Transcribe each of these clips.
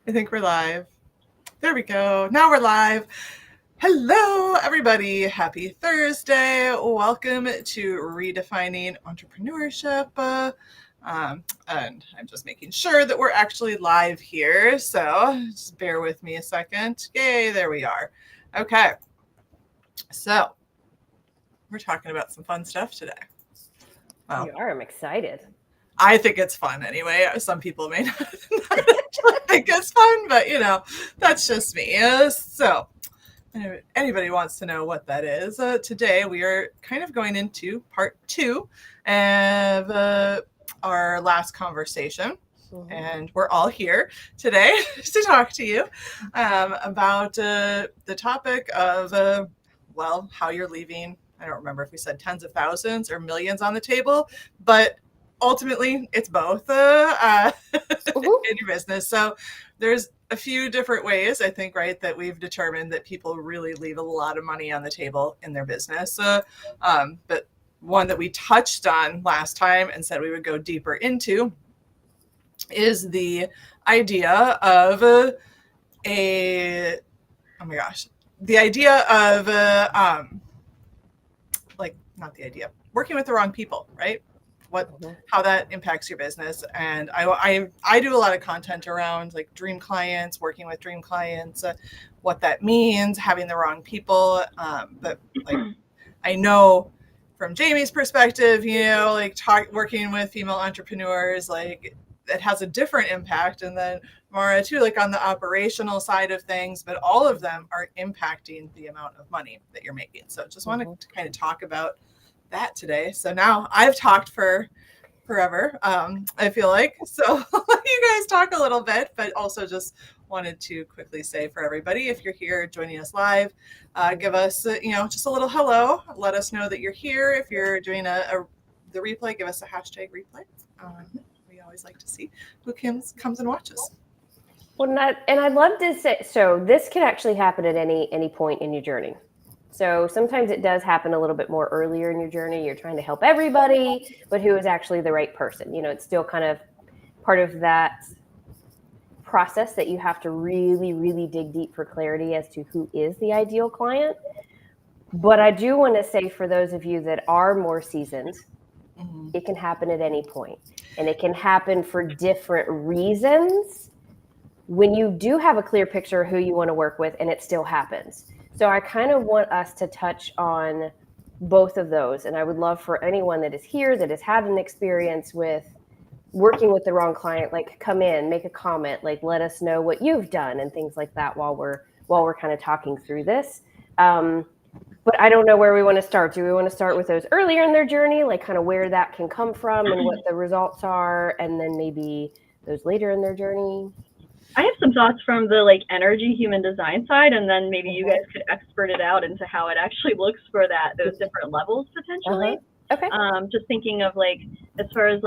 I think we're live. There we go. Now we're live. Hello, everybody. Happy Thursday. Welcome to Redefining Entrepreneurship. And I'm just making sure that we're actually live here. So just bear with me a second. Yay, there we are. Okay. So we're talking about some fun stuff today. Well, you are. I'm excited. I think it's fun anyway. Some people may not think it's fun, but that's just me. So if anybody wants to know what that is, today we are kind of going into part 2 of our last conversation. Mm-hmm. And we're all here today to talk to you about the topic of, how you're leaving. I don't remember if we said tens of thousands or millions on the table, but ultimately it's both in your business. So there's a few different ways, I think, right, that we've determined that people really leave a lot of money on the table in their business. But one that we touched on last time and said we would go deeper into is the idea of working with the wrong people, right? How that impacts your business. And I do a lot of content around like dream clients, working with dream clients, what that means, having the wrong people. But like, I know from Jamie's perspective, working with female entrepreneurs, like it has a different impact. And then Mara too, like on the operational side of things, but all of them are impacting the amount of money that you're making. So just wanted to kind of talk about that today. So now I've talked for forever, I feel like. So I'll let you guys talk a little bit, but also just wanted to quickly say for everybody, if you're here joining us live, give us, just a little hello. Let us know that you're here. If you're doing the replay, give us a hashtag replay. We always like to see who comes and watches. Well, and I'd love to say, so this can actually happen at any point in your journey. So sometimes it does happen a little bit more earlier in your journey. You're trying to help everybody, but who is actually the right person? It's still kind of part of that process that you have to really, really dig deep for clarity as to who is the ideal client. But I do want to say for those of you that are more seasoned, it can happen at any point. And it can happen for different reasons when you do have a clear picture of who you want to work with, and it still happens. So I kind of want us to touch on both of those. And I would love for anyone that is here that has had an experience with working with the wrong client, like come in, make a comment, like let us know what you've done and things like that while we're kind of talking through this. But I don't know where we want to start. Do we want to start with those earlier in their journey, like kind of where that can come from and what the results are, and then maybe those later in their journey? I have some thoughts from the energy human design side, and then maybe you guys could expert it out into how it actually looks for those different levels potentially. Okay. Just thinking of as far as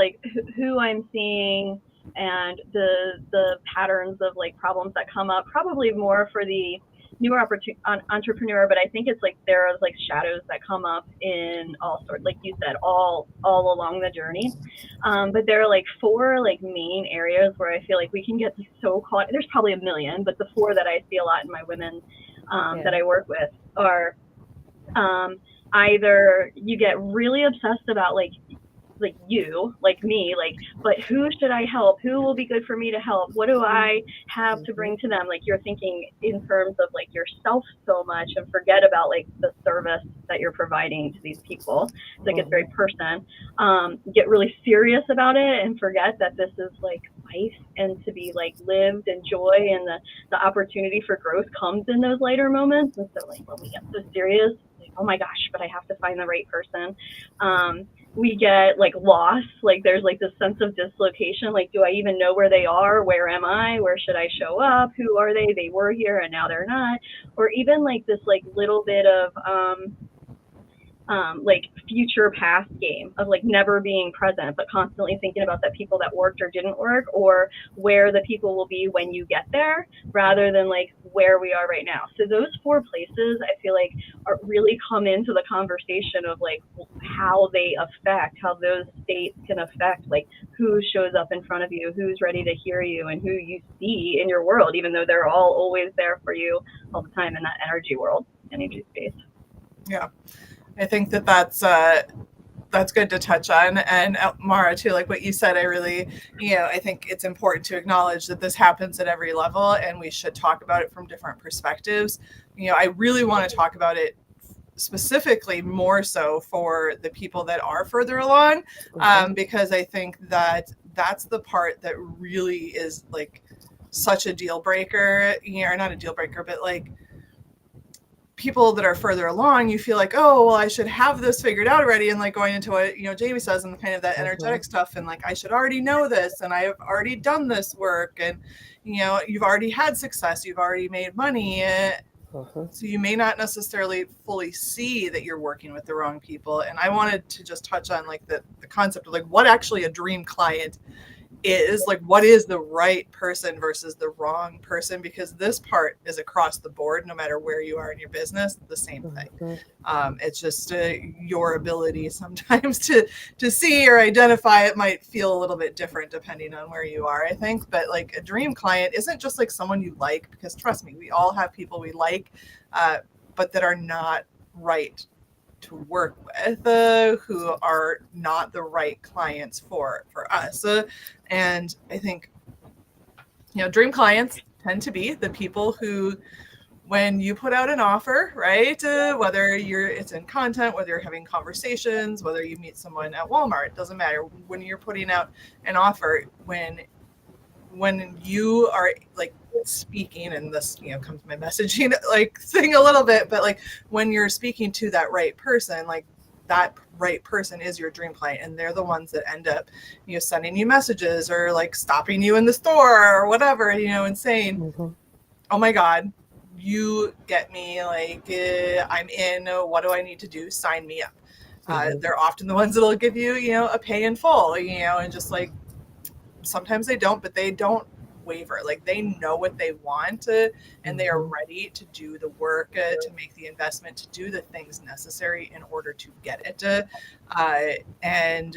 who I'm seeing and the patterns of problems that come up, probably more for the newer entrepreneur, but I think it's there are shadows that come up in all sorts, like you said, all along the journey. But there are 4 main areas where I feel we can get so caught. There's probably a million, but the 4 that I see a lot in my women that I work with are either you get really obsessed about you, me, but who should I help? Who will be good for me to help? What do I have to bring to them? You're thinking in terms of yourself so much and forget about the service that you're providing to these people. It's it's very person. Get really serious about it and forget that this is life and to be lived and joy, and the opportunity for growth comes in those lighter moments. And so when we get so serious, oh my gosh, but I have to find the right person. We get lost, there's this sense of dislocation, do I even know where they are? Where am I? Where should I show up? Who are they? They were here and now they're not. Or even this little bit of like future past game of like never being present, but constantly thinking about the people that worked or didn't work, or where the people will be when you get there, rather than like where we are right now. So those 4 places I feel like really come into the conversation of like how they affect, how those states can affect like who shows up in front of you, who's ready to hear you, and who you see in your world, even though they're all always there for you all the time in that energy world, energy space. Yeah. I think that's good to touch on. And Mara, too, like what you said, I really, I think it's important to acknowledge that this happens at every level and we should talk about it from different perspectives. I really want to talk about it specifically more so for the people that are further along, because I think that that's the part that really is like such a deal breaker, or not a deal breaker, but like people that are further along, you feel like, oh, well, I should have this figured out already. And like going into what, Jamie says, and kind of that energetic stuff. And like, I should already know this. And I have already done this work. And, you've already had success. You've already made money. So you may not necessarily fully see that you're working with the wrong people. And I wanted to just touch on like the concept of like what actually a dream client is, like what is the right person versus the wrong person, because this part is across the board, no matter where you are in your business, the same thing. It's just your ability sometimes to see or identify it might feel a little bit different depending on where you are, I think. But like a dream client isn't just like someone you like, because trust me, we all have people we like, but that are not right to work with, who are not the right clients for us. And I think, dream clients tend to be the people who, when you put out an offer, right, whether it's in content, whether you're having conversations, whether you meet someone at Walmart, it doesn't matter. When you're putting out an offer, when you are like speaking, and this comes to my messaging like thing a little bit, but like when you're speaking to that right person, like that right person is your dream client, and they're the ones that end up sending you messages or like stopping you in the store or whatever, and saying, oh my God, you get me, like I'm in, what do I need to do, sign me up. They're often the ones that'll give you a pay in full, and just like sometimes they don't, but they don't waver. Like they know what they want, and they are ready to do the work, to make the investment, to do the things necessary in order to get it. And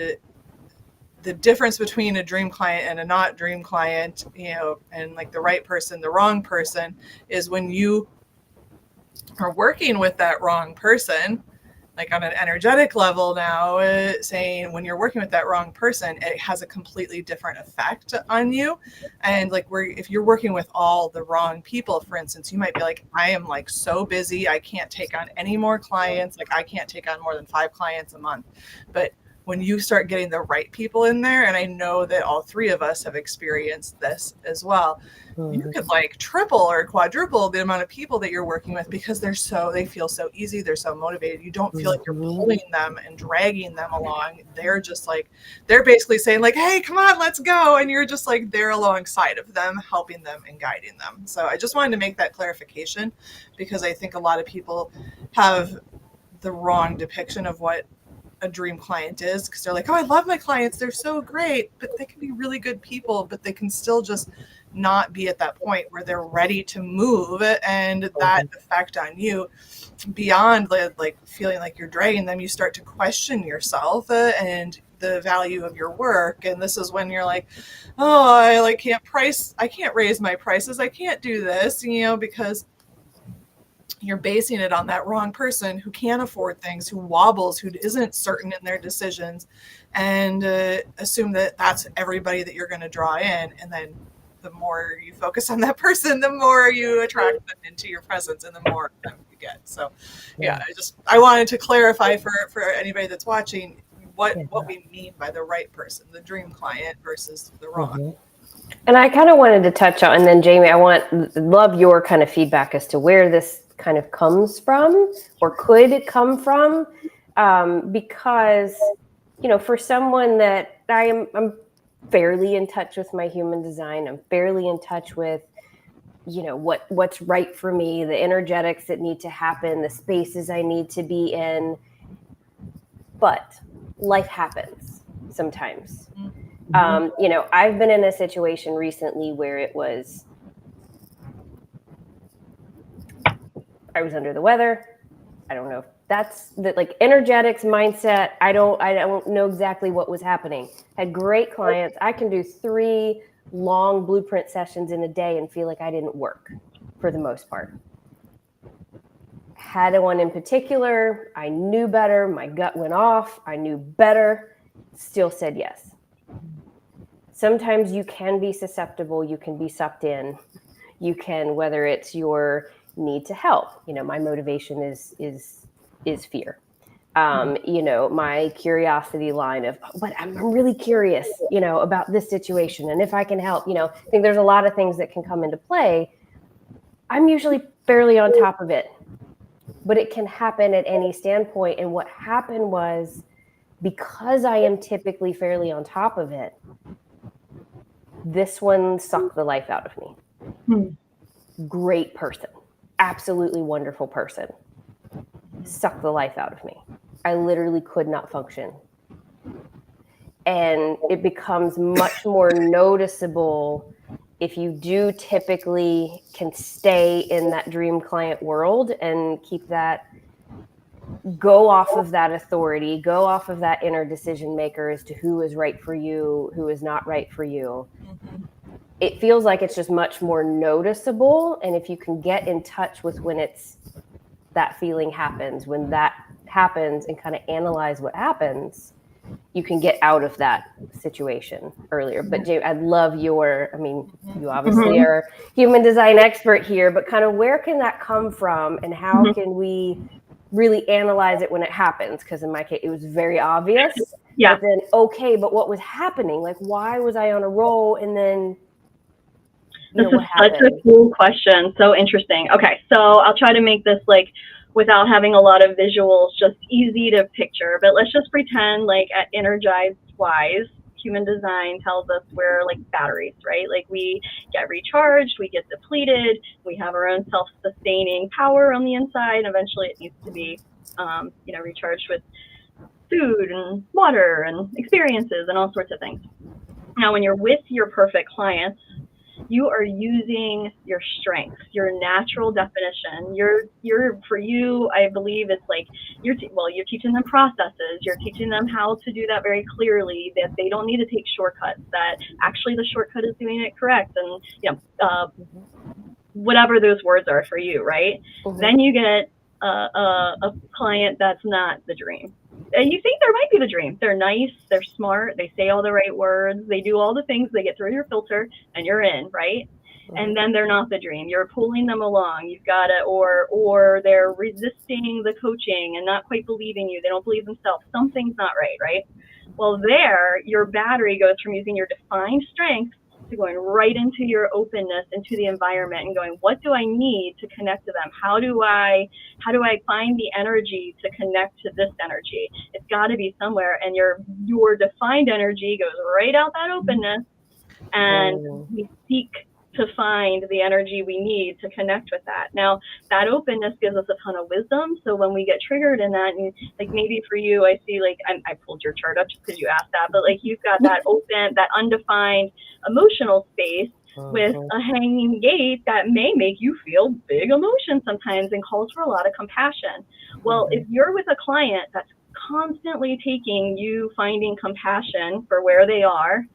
the difference between a dream client and a not dream client, and like the right person, the wrong person, is when you are working with that wrong person, like on an energetic level now, saying when you're working with that wrong person, it has a completely different effect on you. And like if you're working with all the wrong people, for instance, you might be like, I am like so busy, I can't take on any more clients. Like I can't take on more than 5 clients a month. But when you start getting the right people in there, and I know that all 3 of us have experienced this as well, you could like triple or quadruple the amount of people that you're working with, because they feel so easy. They're so motivated. You don't feel like you're pulling them and dragging them along. They're just like, they're basically saying like, hey, come on, let's go. And you're just like there alongside of them, helping them and guiding them. So I just wanted to make that clarification, because I think a lot of people have the wrong depiction of what a dream client is, because they're like, oh, I love my clients, they're so great, but they can be really good people, but they can still just not be at that point where they're ready to move, and that effect on you, beyond like feeling like you're dragging them, you start to question yourself and the value of your work. And this is when you're like, oh, I can't raise my prices, I can't do this, because you're basing it on that wrong person who can't afford things, who wobbles, who isn't certain in their decisions, and assume that that's everybody that you're going to draw in. And then the more you focus on that person, the more you attract them into your presence, and the more of them you get. So yeah, I wanted to clarify for anybody that's watching what we mean by the right person, the dream client versus the wrong. And I kind of wanted to touch on, and then Jamie, love your kind of feedback as to where this kind of comes from, or could it come from, because for someone that I'm fairly in touch with my human design, I'm fairly in touch with what's right for me, the energetics that need to happen, the spaces I need to be in. but life happens sometimes. Mm-hmm. You know, I've been in a situation recently where it was, I was under the weather. I don't know if that's the like energetics mindset. I don't know exactly what was happening. Had great clients. I can do 3 long blueprint sessions in a day and feel like I didn't work for the most part. Had one in particular, I knew better. My gut went off. I knew better. Still said yes. Sometimes you can be susceptible. You can be sucked in. You can, whether it's your need to help. You know, my motivation is fear. You know, my curiosity line of, but I'm really curious, you know, about this situation and if I can help. You know, I think there's a lot of things that can come into play. I'm usually fairly on top of it, but it can happen at any standpoint. And what happened was, because I am typically fairly on top of it, this one sucked the life out of me. Great person, absolutely wonderful person, sucked the life out of me. I literally could not function. And it becomes much more noticeable if you do typically can stay in that dream client world and keep that, go off of that authority, go off of that inner decision maker as to who is right for you, who is not right for you. It feels like it's just much more noticeable. And if you can get in touch with when it's that feeling happens, when that happens, and kind of analyze what happens, you can get out of that situation earlier. But James, I'd love your, I mean, you obviously are human design expert here, but kind of where can that come from and how can we really analyze it when it happens? Because in my case, it was very obvious. Yeah. But then, okay, but what was happening? Like, why was I on a roll? And then, you know, This is such a cool question. So interesting. Okay, so I'll try to make this like without having a lot of visuals, just easy to picture. But let's just pretend like at energized wise, human design tells us we're like batteries, right? Like we get recharged, we get depleted, we have our own self-sustaining power on the inside. Eventually it needs to be, you know, recharged with food and water and experiences and all sorts of things. Now, when you're with your perfect clients, you are using your strengths, your natural definition. You're for you, I believe it's like you're teaching them processes. You're teaching them how to do that very clearly. That they don't need to take shortcuts. That actually the shortcut is doing it correct. And you know, whatever those words are for you, right? Then you get a client that's not the dream. And you think there might be the dream. They're nice, they're smart, they say all the right words, they do all the things, they get through your filter, and you're in, right? And then they're not the dream. You're pulling them along. You've got to, or they're resisting the coaching and not quite believing you. They don't believe themselves. Something's not right, right? Well, there, your battery goes from using your defined strengths to going right into your openness, into the environment, and going, what do I need to connect to them? How do I find the energy to connect to this energy? It's got to be somewhere, and your defined energy goes right out that openness, and we seek to find the energy we need to connect with that. Now, that openness gives us a ton of wisdom. So when we get triggered in that, and like maybe for you, I see like, I pulled your chart up just because you asked that, but like you've got that open, that undefined emotional space with a hanging gate that may make you feel big emotions sometimes and calls for a lot of compassion. Well, if you're with a client that's constantly taking you finding compassion for where they are,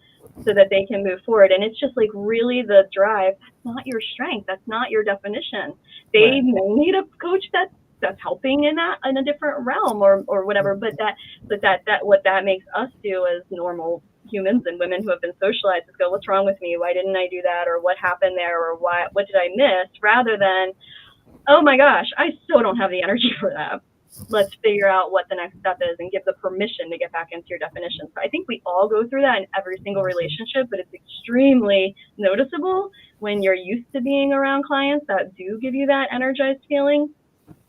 so that they can move forward. And it's just like really the drive. That's not your strength. That's not your definition. They need a coach that's helping in a different realm or whatever. But what that makes us do as normal humans and women who have been socialized is go, what's wrong with me? Why didn't I do that? Or what happened there? Or what did I miss? Rather than, oh my gosh, I still don't have the energy for that. Let's figure out what the next step is and give the permission to get back into your definition. So I think we all go through that in every single relationship, but it's extremely noticeable when you're used to being around clients that do give you that energized feeling.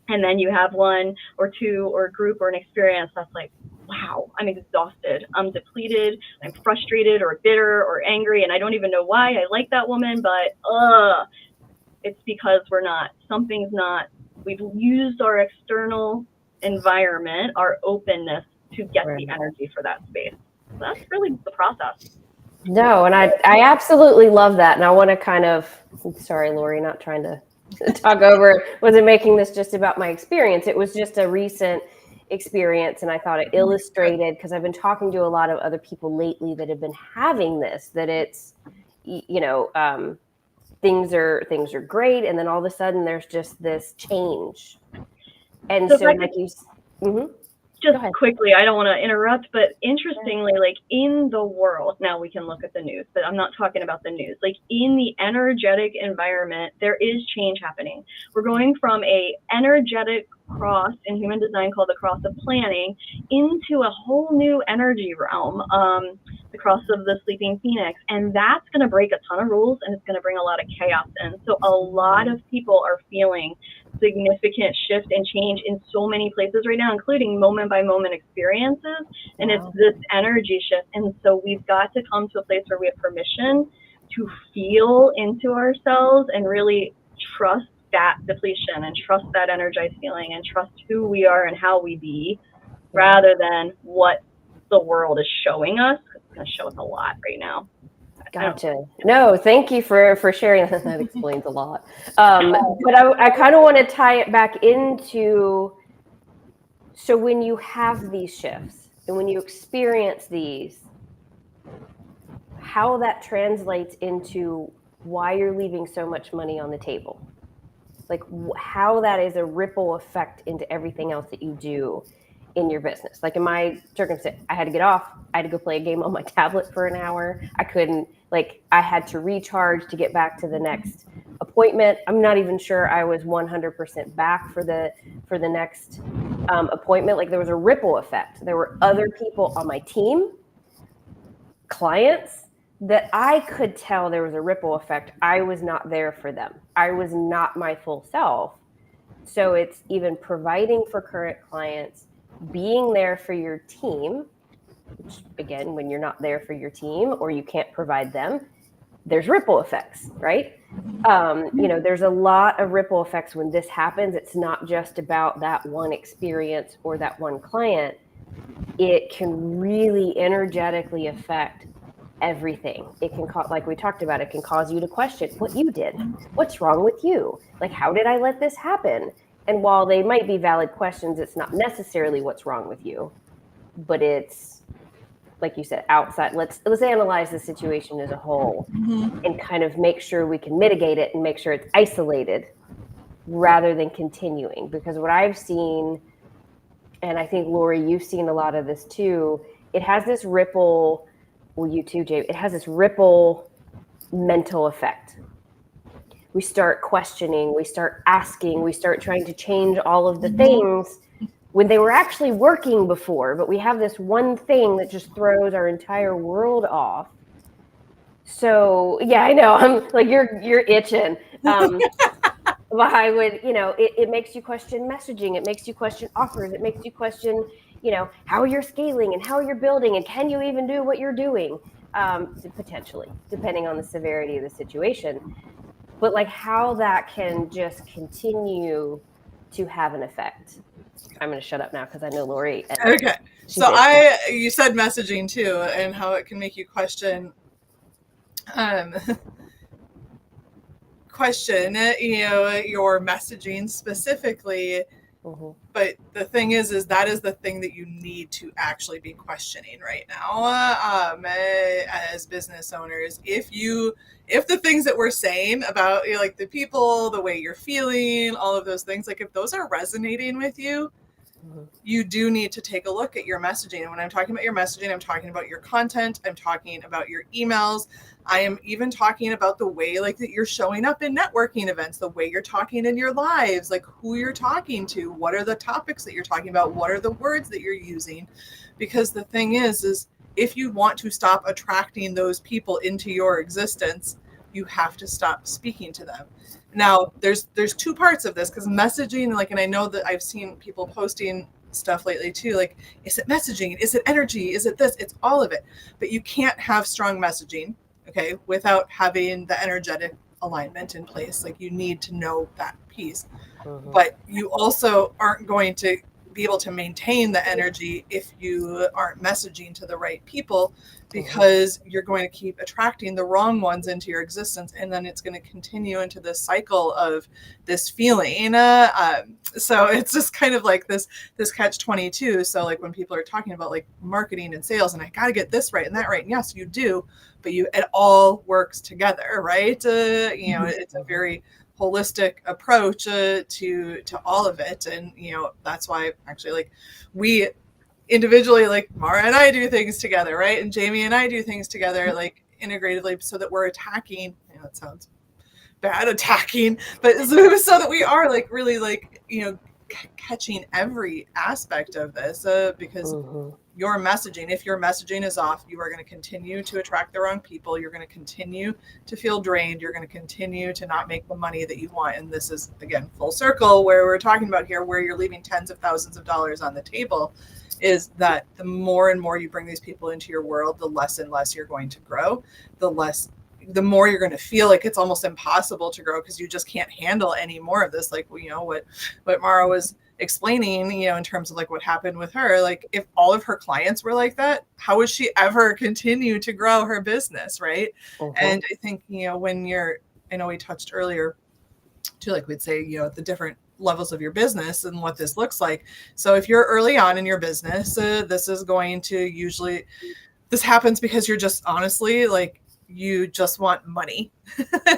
And then you have one or two or a group or an experience that's like, wow, I'm exhausted, I'm depleted, I'm frustrated or bitter or angry, and I don't even know why I like that woman, but it's because something's not, we've used our external environment, our openness to get Right. the energy for that space. So that's really the process. No, and I absolutely love that. And I want to kind of, sorry, Lori, not trying to talk over, wasn't making this just about my experience. It was just a recent experience. And I thought it illustrated, because I've been talking to a lot of other people lately that have been having this, that it's, things are great. And then all of a sudden there's just this change. And so like you, just quickly, I don't want to interrupt, but interestingly, like in the world, now we can look at the news, but I'm not talking about the news. Like in the energetic environment, there is change happening. We're going from a energetic cross in human design called the cross of planning into a whole new energy realm, the cross of the sleeping phoenix. And that's going to break a ton of rules, and it's going to bring a lot of chaos in. So a lot of people are feeling significant shift and change in so many places right now, including moment by moment experiences. And it's this energy shift. And so we've got to come to a place where we have permission to feel into ourselves and really trust that depletion and trust that energized feeling and trust who we are and how we be, rather than what the world is showing us. It's going to show us a lot right now. Gotcha. No, thank you for sharing. That explains a lot. But I kind of want to tie it back into, so when you have these shifts and when you experience these, how that translates into why you're leaving so much money on the table. Like how that is a ripple effect into everything else that you do in your business. Like in my circumstance, I had to get off. I had to go play a game on my tablet for an hour. I couldn't, I had to recharge to get back to the next appointment. I'm not even sure I was 100% back for the next appointment. Like there was a ripple effect. There were other people on my team, clients, that I could tell there was a ripple effect. I was not there for them. I was not my full self. So it's even providing for current clients, being there for your team, which again, when you're not there for your team or you can't provide them, there's ripple effects, right? There's a lot of ripple effects when this happens. It's not just about that one experience or that one client. It can really energetically affect everything. It can cause, like we talked about, it can cause you to question what you did. What's wrong with you? Like, how did I let this happen? And while they might be valid questions, it's not necessarily what's wrong with you, but it's, like you said, outside. Let's analyze the situation as a whole and kind of make sure we can mitigate it and make sure it's isolated rather than continuing. Because what I've seen, and I think, Lori, you've seen a lot of this too, it has this ripple, well, you too, Jay, it has this ripple mental effect. We start questioning, we start asking, we start trying to change all of the things when they were actually working before, but we have this one thing that just throws our entire world off. So yeah, I know, I'm like, you're itching. But I would, it makes you question messaging. It makes you question offers. It makes you question, how you're scaling and how you're building and can you even do what you're doing, potentially, depending on the severity of the situation. But like how that can just continue to have an effect. I'm going to shut up now because I know Lori. Okay. So you said messaging too, and how it can make you question, your messaging specifically. But the thing is that is the thing that you need to actually be questioning right now, as business owners. If the things that we're saying about like the people, the way you're feeling, all of those things, like if those are resonating with you, you do need to take a look at your messaging. And when I'm talking about your messaging, I'm talking about your content. I'm talking about your emails. I am even talking about the way like that you're showing up in networking events, the way you're talking in your lives, like who you're talking to, what are the topics that you're talking about, what are the words that you're using. Because the thing is if you want to stop attracting those people into your existence, you have to stop speaking to them. Now, there's two parts of this, because messaging, and I know that I've seen people posting stuff lately too, like, is it messaging? Is it energy? Is it this? It's all of it. But you can't have strong messaging, okay, without having the energetic alignment in place. Like, you need to know that piece. But you also aren't going to be able to maintain the energy if you aren't messaging to the right people, because you're going to keep attracting the wrong ones into your existence, and then it's going to continue into this cycle of this feeling. So it's just kind of like this catch-22. So like when people are talking about like marketing and sales, and I got to get this right and that right, and yes, you do, but it all works together, right? It's a very holistic approach to all of it, and that's why actually like we individually, like Mara and I do things together, right? And Jamie and I do things together, like integratively, so that we're attacking. It sounds bad, attacking, but so that we are like really like catching every aspect of this, because your messaging, if your messaging is off, you are going to continue to attract the wrong people. You're going to continue to feel drained. You're going to continue to not make the money that you want. And this is, again, full circle where we're talking about here, where you're leaving tens of thousands of dollars on the table, is that the more and more you bring these people into your world, the less and less you're going to grow, the more you're going to feel like it's almost impossible to grow, because you just can't handle any more of this. Like, what Mara was explaining, in terms of like what happened with her, like if all of her clients were like that, how would she ever continue to grow her business, right? And I think, I know we touched earlier too, like we'd say, the different levels of your business and what this looks like. So if you're early on in your business, this is going to this happens because you're just honestly like, you just want money.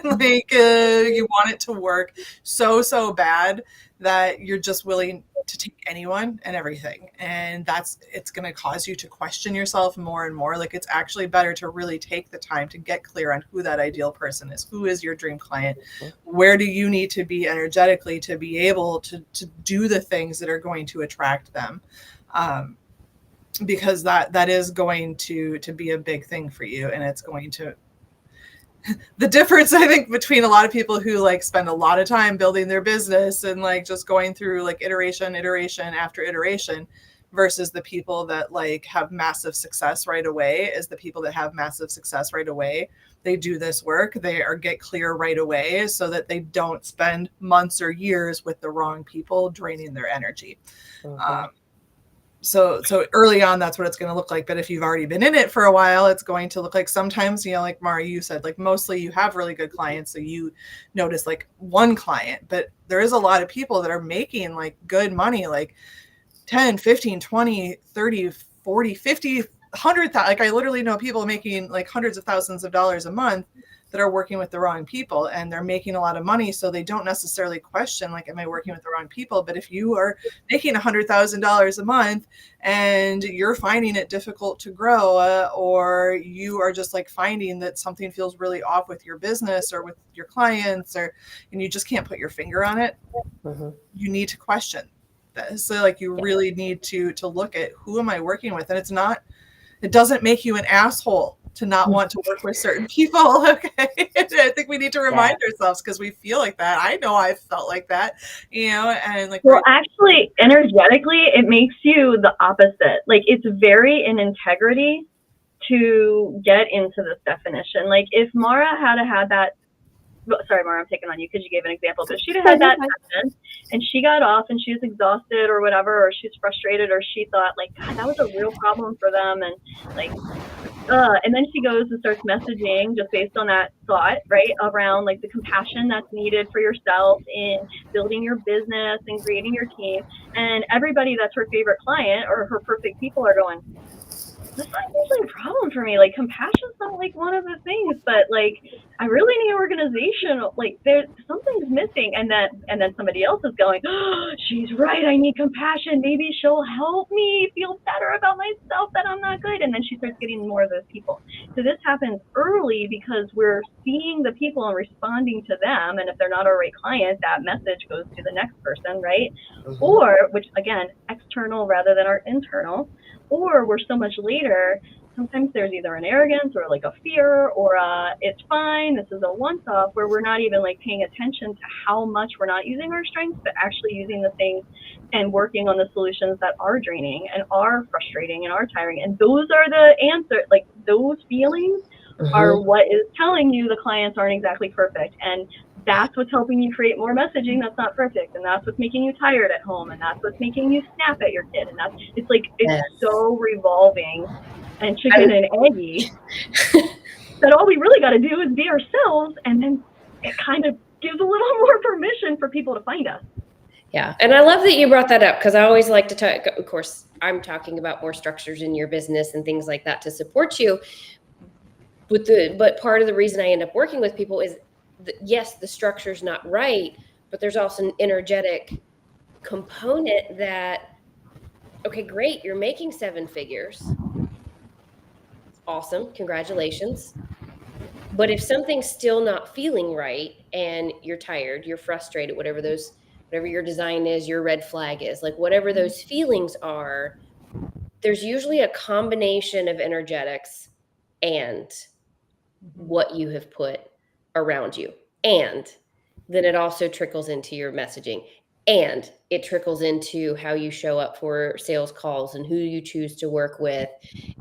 Like you want it to work so bad that you're just willing to take anyone and everything. And it's going to cause you to question yourself more and more. Like it's actually better to really take the time to get clear on who that ideal person is. Who is your dream client? Where do you need to be energetically to be able to do the things that are going to attract them? Because that is going to be a big thing for you. And it's going to, the difference, I think, between a lot of people who like spend a lot of time building their business and like just going through like iteration after iteration, versus the people that like have massive success right away, is the people that have massive success right away. They do this work, get clear right away, so that they don't spend months or years with the wrong people draining their energy. So early on, that's what it's going to look like. But if you've already been in it for a while, it's going to look like sometimes, like Mara, you said, like mostly you have really good clients. So you notice like one client, but there is a lot of people that are making like good money, like 10, 15, 20, 30, 40, 50, 100,000. Like I literally know people making like hundreds of thousands of dollars a month that are working with the wrong people, and they're making a lot of money. So they don't necessarily question like, am I working with the wrong people? But if you are making $100,000 a month and you're finding it difficult to grow, or you are just like finding that something feels really off with your business or with your clients, and you just can't put your finger on it, you need to question this. So like you really need to look at, who am I working with? And it doesn't make you an asshole to not want to work with certain people. Okay. I think we need to remind ourselves, because we feel like that. I know I felt like that, and like, well, actually energetically, it makes you the opposite. Like it's very in integrity to get into this definition. Like if Mara had that, sorry, Mara, I'm taking on you because you gave an example, but she'd had that session and she got off and she was exhausted or whatever, or she's frustrated, or she thought like, God, that was a real problem for them. And like, and then she goes and starts messaging just based on that thought, right, around like the compassion that's needed for yourself in building your business and creating your team. And everybody that's her favorite client or her perfect people are going, this is not usually a problem for me. Like compassion's not like one of the things, but like I really need organization. Like there's something's missing. And then somebody else is going, oh, she's right. I need compassion. Maybe she'll help me feel better about myself, that I'm not good. And then she starts getting more of those people. So this happens early because we're seeing the people and responding to them. And if they're not our right client, that message goes to the next person, right? Or, which again, external rather than our internal. Or we're so much later, sometimes there's either an arrogance or like a fear or it's fine, this is a once-off, where we're not even like paying attention to how much we're not using our strengths, but actually using the things and working on the solutions that are draining and are frustrating and are tiring. And those are the answers, like those feelings are what is telling you the clients aren't exactly perfect. And that's what's helping you create more messaging that's not perfect, and that's what's making you tired at home, and that's what's making you snap at your kid, and it's so revolving and chicken and eggy that all we really got to do is be ourselves, and then it kind of gives a little more permission for people to find us. Yeah. And I love that you brought that up, because I always like to talk, of course, I'm talking about more structures in your business and things like that to support you. But part of the reason I end up working with people is that, yes, the structure's not right, but there's also an energetic component that, okay, great, you're making 7 figures. Awesome. Congratulations. But if something's still not feeling right and you're tired, you're frustrated, whatever your design is, your red flag is, like whatever those feelings are, there's usually a combination of energetics and what you have put around you. And then it also trickles into your messaging, and it trickles into how you show up for sales calls and who you choose to work with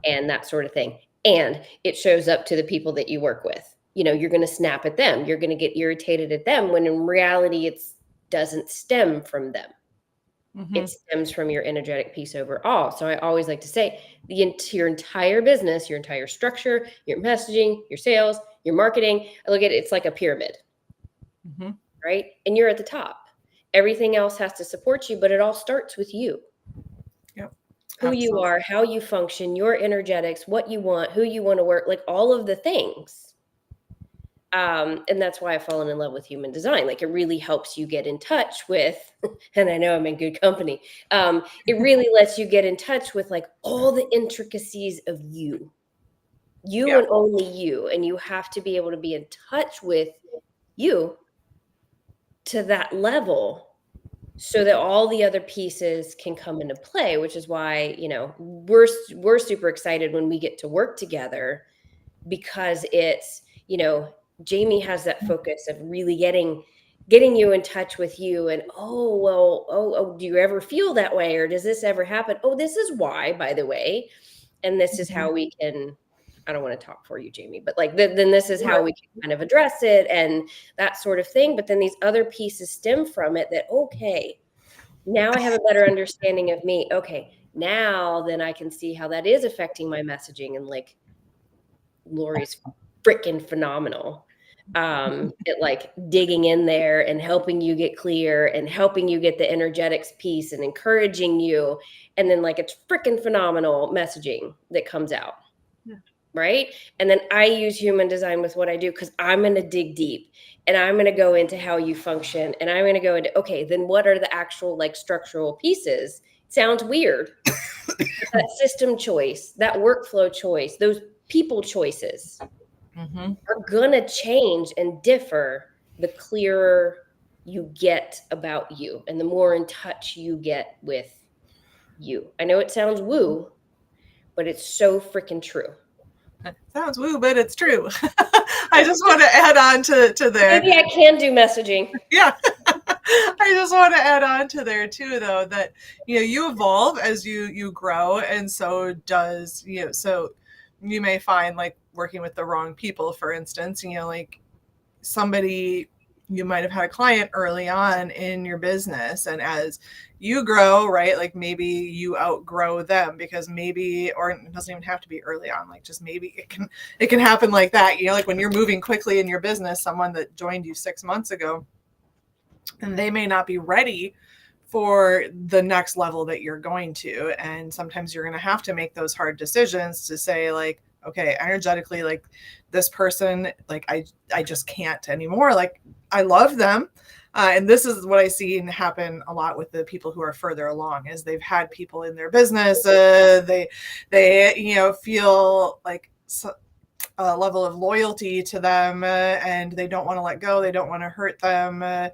and that sort of thing. And it shows up to the people that you work with. You know, you're going to snap at them. You're going to get irritated at them, when in reality, it doesn't stem from them. It stems from your energetic piece overall. So I always like to say your entire business, your entire structure, your messaging, your sales, your marketing, I look at it, it's like a pyramid, right? And you're at the top. Everything else has to support you, but it all starts with you. Yep. Who you are, how you function, your energetics, what you want, who you want to work, like all of the things. And that's why I've fallen in love with human design. Like, it really helps you get in touch with, and I know I'm in good company. It really lets you get in touch with like all the intricacies of you and only you. And you have to be able to be in touch with you to that level so that all the other pieces can come into play, which is why, you know, we're super excited when we get to work together, because it's, you know, Jamie has that focus of really getting you in touch with you, and do you ever feel that way, or does this ever happen? Oh, this is why, by the way, and this is how we can. I don't want to talk for you, Jamie, but like then this is how we can kind of address it and that sort of thing. But then these other pieces stem from it. That okay, now I have a better understanding of me. Okay, now then I can see how that is affecting my messaging, and like Lori's freaking phenomenal at like digging in there and helping you get clear and helping you get the energetics piece and encouraging you. And then like it's freaking phenomenal messaging that comes out. Right. And then I use human design with what I do, because I'm going to dig deep and I'm going to go into how you function, and I'm going to go into, okay, then what are the actual like structural pieces? It sounds weird. That system choice, that workflow choice, those people choices are gonna change and differ the clearer you get about you and the more in touch you get with you. I know it sounds woo, but it's so freaking true. It sounds woo, but it's true. I just want to add on to there. Maybe I can do messaging. Yeah. I just want to add on to there too, though, that, you know, you evolve as you grow, and so does, you know, so you may find like working with the wrong people, for instance, you know, like somebody, you might have had a client early on in your business, and as you grow, right, like maybe you outgrow them, because maybe, or it doesn't even have to be early on, like just maybe it can happen like that, you know, like when you're moving quickly in your business, someone that joined you 6 months ago, and they may not be ready for the next level that you're going to. And sometimes you're going to have to make those hard decisions to say like, okay, energetically, like this person, like I just can't anymore. Like I love them. And this is what I see happen a lot with the people who are further along, is they've had people in their business. They, you know, feel like a level of loyalty to them, and they don't want to let go. They don't want to hurt them.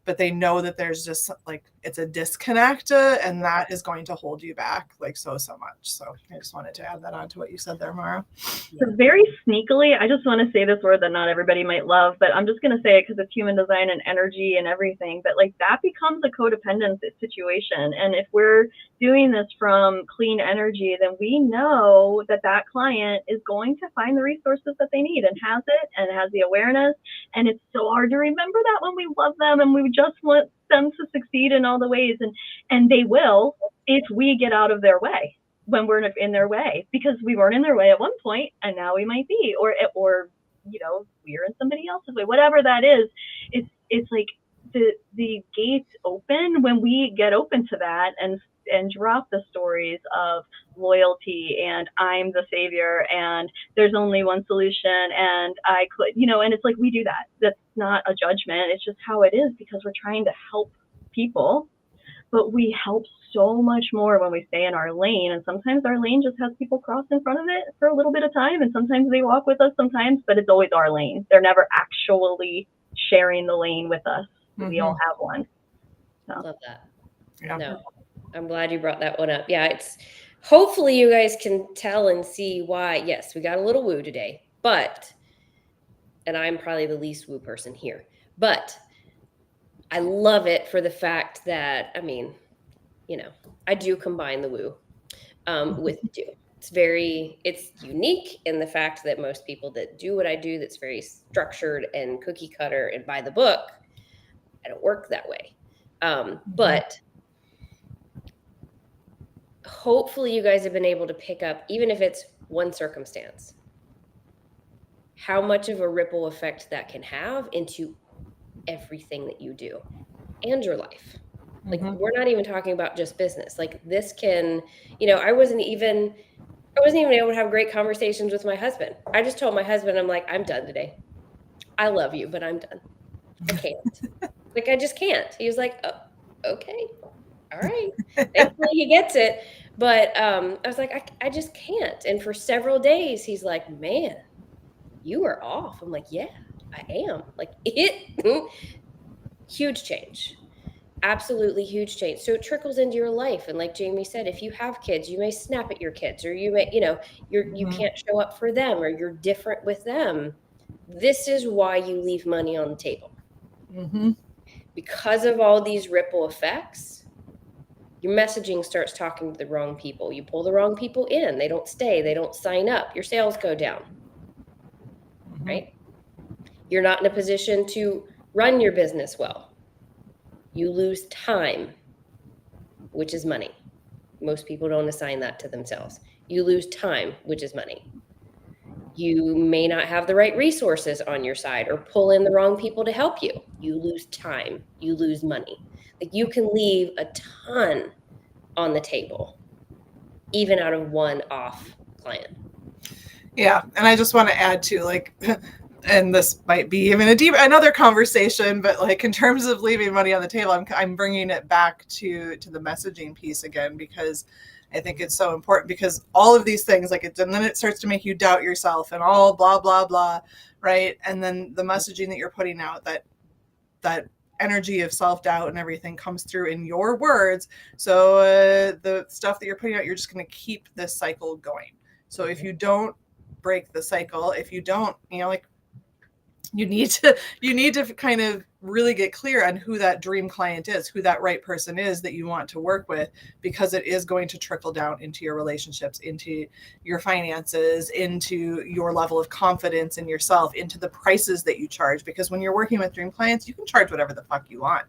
But they know that there's just like it's a disconnect, and that is going to hold you back like so much. So I just wanted to add that on to what you said there, Mara. So very sneakily, I just want to say this word that not everybody might love, but I'm just going to say it because it's human design and energy and everything. But like that becomes a codependent situation. And if we're doing this from clean energy, then we know that that client is going to find the resources that they need and has it and has the awareness. And it's so hard to remember that when we love them and we just want them to succeed in all the ways. And they will if we get out of their way. When we're in their way, because we weren't in their way at one point and now we might be, or you know, we're in somebody else's way, whatever that is. It's like the gates open when we get open to that and drop the stories of loyalty and I'm the savior and there's only one solution and I could, you know, and it's like we do that. That's not a judgment. It's just how it is because we're trying to help people. But we help so much more when we stay in our lane. And sometimes our lane just has people cross in front of it for a little bit of time. And sometimes they walk with us sometimes, but it's always our lane. They're never actually sharing the lane with us. Mm-hmm. We all have one. So. Love that. Yeah. No, I'm glad you brought that one up. Yeah, it's hopefully you guys can tell and see why. Yes, we got a little woo today, and I'm probably the least woo person here, but I love it for the fact that, I mean, you know, I do combine the woo with the do. It's unique in the fact that most people that do what I do, that's very structured and cookie cutter and by the book, I don't work that way. But hopefully you guys have been able to pick up, even if it's one circumstance, how much of a ripple effect that can have into everything that you do and your life. Like we're not even talking about just business. Like this can, you know, I wasn't even able to have great conversations with my husband. I just told my husband, I'm like, I'm done today. I love you, but I'm done. I can't. Like I just can't. He was like, oh, okay. All right. Thankfully he gets it. But I was like, I just can't. And for several days he's like, man, you are off. I'm like, yeah, I am. Like huge change. Absolutely huge change. So it trickles into your life. And like Jamie said, if you have kids, you may snap at your kids, or you may, you know, you can't show up for them, or you're different with them. This is why you leave money on the table. Because of all these ripple effects, your messaging starts talking to the wrong people. You pull the wrong people in. They don't stay. They don't sign up. Your sales go down. Right? You're not in a position to run your business well. You lose time, which is money. Most people don't assign that to themselves. You lose time, which is money. You may not have the right resources on your side or pull in the wrong people to help you. You lose time. You lose money. Like you can leave a ton on the table, even out of one off client. Yeah. And I just want to add to like, and this might be even another conversation, but like in terms of leaving money on the table, I'm bringing it back to the messaging piece again, because I think it's so important, because all of these things, like and then it starts to make you doubt yourself and all blah, blah, blah. Right. And then the messaging that you're putting out, that energy of self-doubt and everything comes through in your words. So the stuff that you're putting out, you're just going to keep this cycle going. So if you don't break the cycle, if you don't, you know, like, you need to kind of really get clear on who that dream client is, who that right person is that you want to work with, because it is going to trickle down into your relationships, into your finances, into your level of confidence in yourself, into the prices that you charge. Because when you're working with dream clients, you can charge whatever the fuck you want.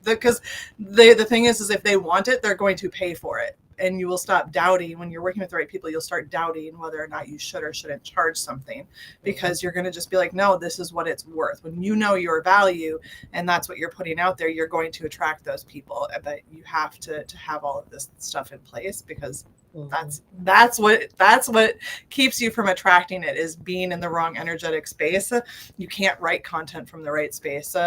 Because the thing is if they want it, they're going to pay for it. And you will stop doubting. When you're working with the right people, you'll start doubting whether or not you should or shouldn't charge something, because you're going to just be like, no, this is what it's worth. When you know your value and that's what you're putting out there, you're going to attract those people. But you have to have all of this stuff in place, because that's what keeps you from attracting it, is being in the wrong energetic space. You can't write content from the right space.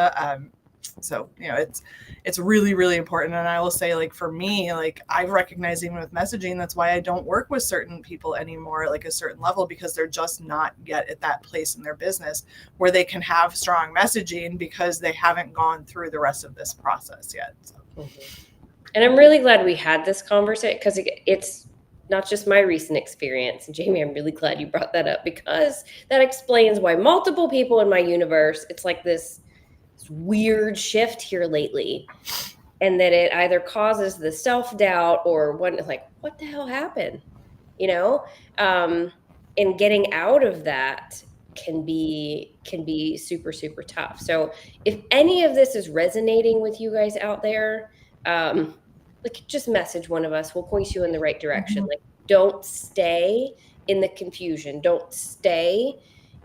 So, it's really, really important. And I will say, like, for me, like, I've recognized even with messaging, that's why I don't work with certain people anymore at like a certain level, because they're just not yet at that place in their business where they can have strong messaging, because they haven't gone through the rest of this process yet. So. And I'm really glad we had this conversation, because it's not just my recent experience. And Jamie, I'm really glad you brought that up, because that explains why multiple people in my universe, it's like this weird shift here lately. And that it either causes the self-doubt or one, like, what the hell happened? And getting out of that can be super, super tough. So if any of this is resonating with you guys out there, like, just message one of us. We'll point you in the right direction. Like, don't stay in the confusion. Don't stay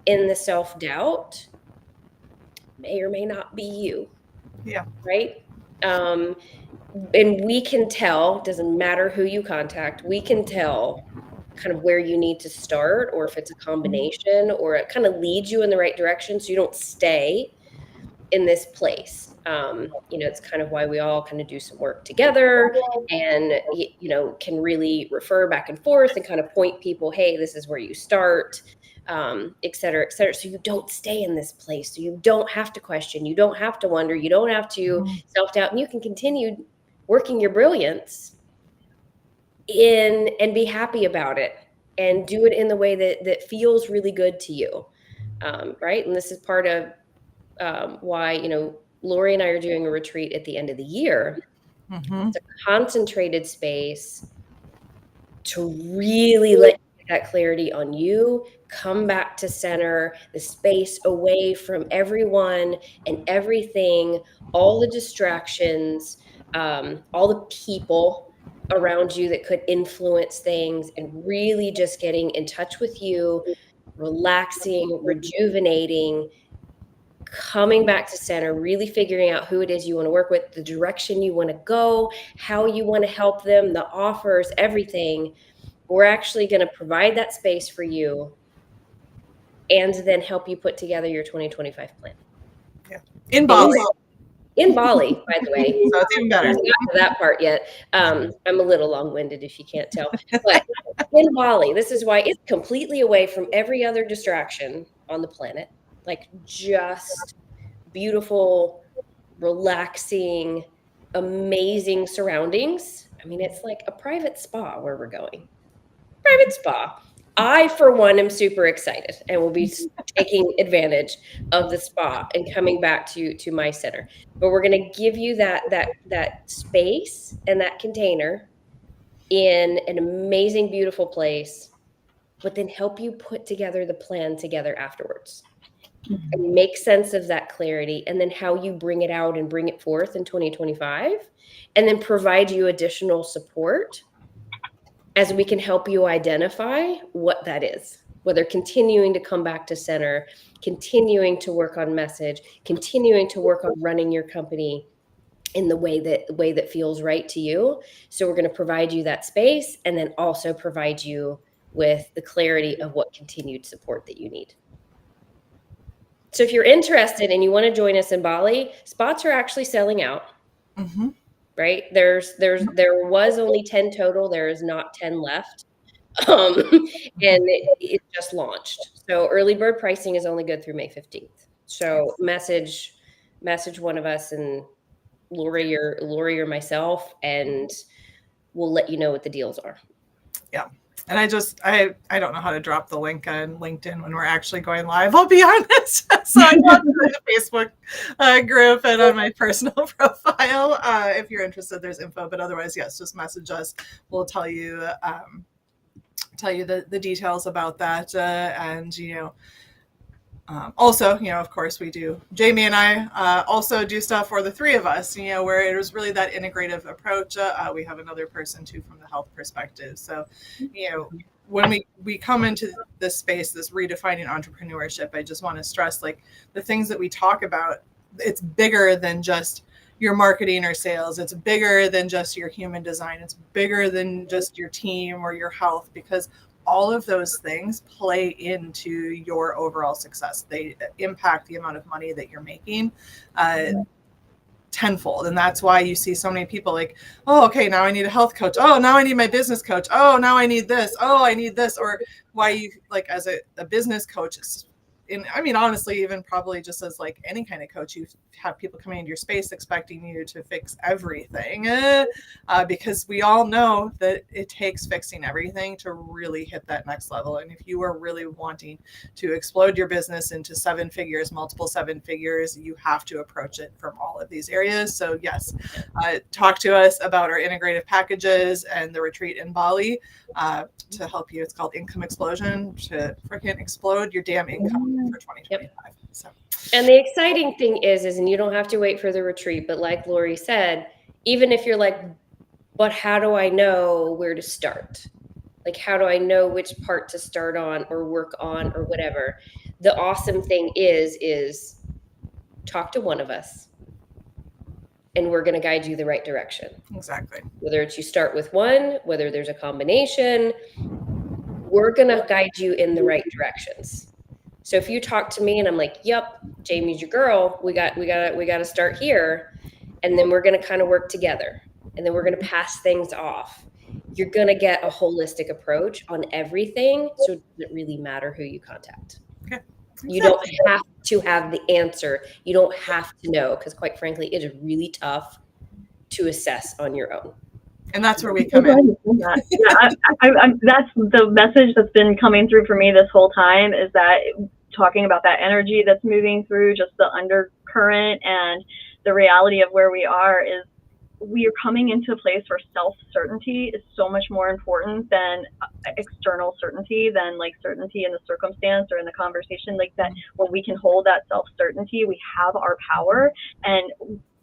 in the self-doubt. May or may not be you. Yeah. Right. And we can tell, doesn't matter who you contact, we can tell kind of where you need to start, or if it's a combination, or it kind of leads you in the right direction so you don't stay in this place. It's kind of why we all kind of do some work together, and can really refer back and forth and kind of point people, hey, this is where you start, et cetera, et cetera. So you don't stay in this place. So you don't have to question, you don't have to wonder, you don't have to self-doubt, and you can continue working your brilliance and be happy about it, and do it in the way that feels really good to you. Right. And this is part of why, Lori and I are doing a retreat at the end of the year. It's a concentrated space to really let you get that clarity on you, come back to center, the space away from everyone and everything, all the distractions, all the people around you that could influence things, and really just getting in touch with you, relaxing, rejuvenating, coming back to center, really figuring out who it is you want to work with, the direction you want to go, how you want to help them, the offers, everything. We're actually going to provide that space for you, and then help you put together your 2025 plan. Yeah. In Bali. In Bali, by the way. So it's even better. I haven't gotten to that part yet. I'm a little long-winded, if you can't tell. But in Bali, this is why it's completely away from every other distraction on the planet. Like, just beautiful, relaxing, amazing surroundings. I mean, it's like a private spa where we're going. Private spa. I, for one, am super excited, and will be taking advantage of the spa and coming back to my center. But we're going to give you that space and that container in an amazing, beautiful place, but then help you put together the plan together afterwards. And make sense of that clarity, and then how you bring it out and bring it forth in 2025, and then provide you additional support as we can help you identify what that is, whether continuing to come back to center, continuing to work on message, continuing to work on running your company in the way that feels right to you. So we're going to provide you that space, and then also provide you with the clarity of what continued support that you need. So if you're interested and you want to join us in Bali, spots are actually selling out. Right? There was only 10 total. There is not 10 left. And it just launched. So early bird pricing is only good through May 15th. So message one of us, and Lori or myself, and we'll let you know what the deals are. Yeah. And I don't know how to drop the link on LinkedIn when we're actually going live, I'll be honest. So I got the Facebook group and on my personal profile. If you're interested, there's info. But otherwise, yes, just message us. We'll tell you the details about that. Also, of course we do. Jamie and I also do stuff for the three of us, where it was really that integrative approach. We have another person too from the health perspective. So, when we come into this space, this redefining entrepreneurship, I just want to stress, like, the things that we talk about, it's bigger than just your marketing or sales. It's bigger than just your human design. It's bigger than just your team or your health, because all of those things play into your overall success. They impact the amount of money that you're making. tenfold. And that's why you see so many people like, oh, okay, now I need a health coach. Oh, now I need my business coach. Oh, now I need this. Oh, I need this. Or why you like as a business coach, I mean, honestly, even probably just as like any kind of coach, you have people coming into your space expecting you to fix everything because we all know that it takes fixing everything to really hit that next level. And if you are really wanting to explode your business into 7 figures, multiple 7 figures, you have to approach it from all of these areas. So yes, talk to us about our integrative packages and the retreat in Bali to help you. It's called Income Explosion, to freaking explode your damn income for 2025. Yep. So, and the exciting thing is, and you don't have to wait for the retreat, but like Lori said, even if you're like, but how do I know where to start? Like, how do I know which part to start on or work on or whatever? The awesome thing is talk to one of us and we're going to guide you the right direction. Exactly. Whether it's you start with one, whether there's a combination, we're going to guide you in the right directions. So if you talk to me and I'm like, yep, Jamie's your girl, we got to start here. And then we're going to kind of work together. And then we're going to pass things off. You're going to get a holistic approach on everything. So it doesn't really matter who you contact. Okay. Exactly. You don't have to have the answer. You don't have to know, because quite frankly, it is really tough to assess on your own. And that's where we come in. Yeah, that's the message that's been coming through for me this whole time, is that talking about that energy that's moving through, just the undercurrent and the reality of where we are is we are coming into a place where self-certainty is so much more important than external certainty, than like certainty in the circumstance or in the conversation. Like that, when we can hold that self-certainty, we have our power. And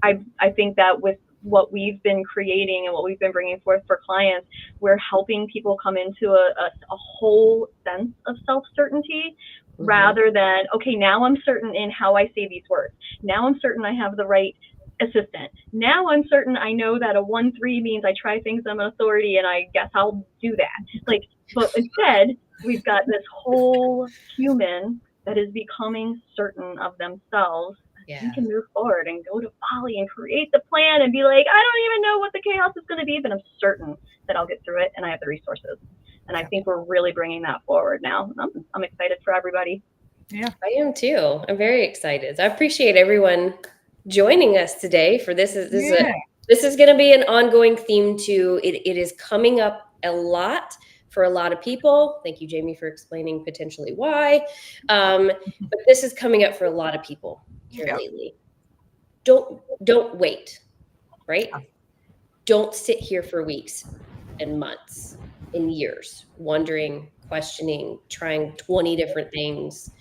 I think that with what we've been creating and what we've been bringing forth for clients, we're helping people come into a whole sense of self-certainty, rather than, okay, now I'm certain in how I say these words. Now I'm certain I have the right assistant. Now I'm certain I know that a 1-3 means I try things, I'm an authority, and I guess I'll do that. Like, but instead, we've got this whole human that is becoming certain of themselves. Yeah. You can move forward and go to Bali and create the plan and be like, I don't even know what the chaos is going to be, but I'm certain that I'll get through it and I have the resources. And I think we're really bringing that forward now. I'm excited for everybody. Yeah, I am too. I'm very excited. I appreciate everyone joining us today for this. This is going to be an ongoing theme too. It is coming up a lot for a lot of people. Thank you, Jamie, for explaining potentially why. But this is coming up for a lot of people here lately. Don't wait, right? Don't sit here for weeks and months and years wondering, questioning, trying 20 different things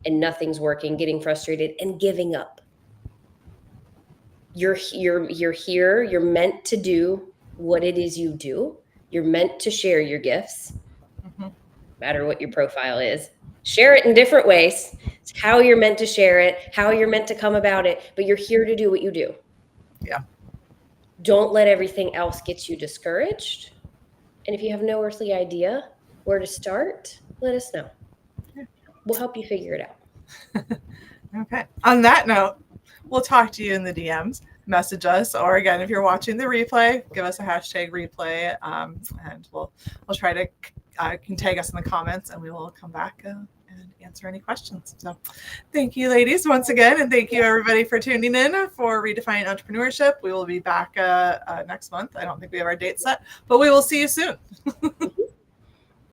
and nothing's working, getting frustrated and giving up. You're here, you're meant to do what it is you do. You're meant to share your gifts, no matter what your profile is. Share it in different ways. It's how you're meant to share it, how you're meant to come about it, but you're here to do what you do. Yeah. Don't let everything else get you discouraged. And if you have no earthly idea where to start, let us know. We'll help you figure it out. Okay. On that note, we'll talk to you in the DMs. Message us, or again, if you're watching the replay, give us a hashtag replay, and we'll try to you can tag us in the comments, and we will come back and answer any questions. So, thank you, ladies, once again, and thank you everybody for tuning in for Redefining Entrepreneurship. We will be back next month. I don't think we have our date set, but we will see you soon.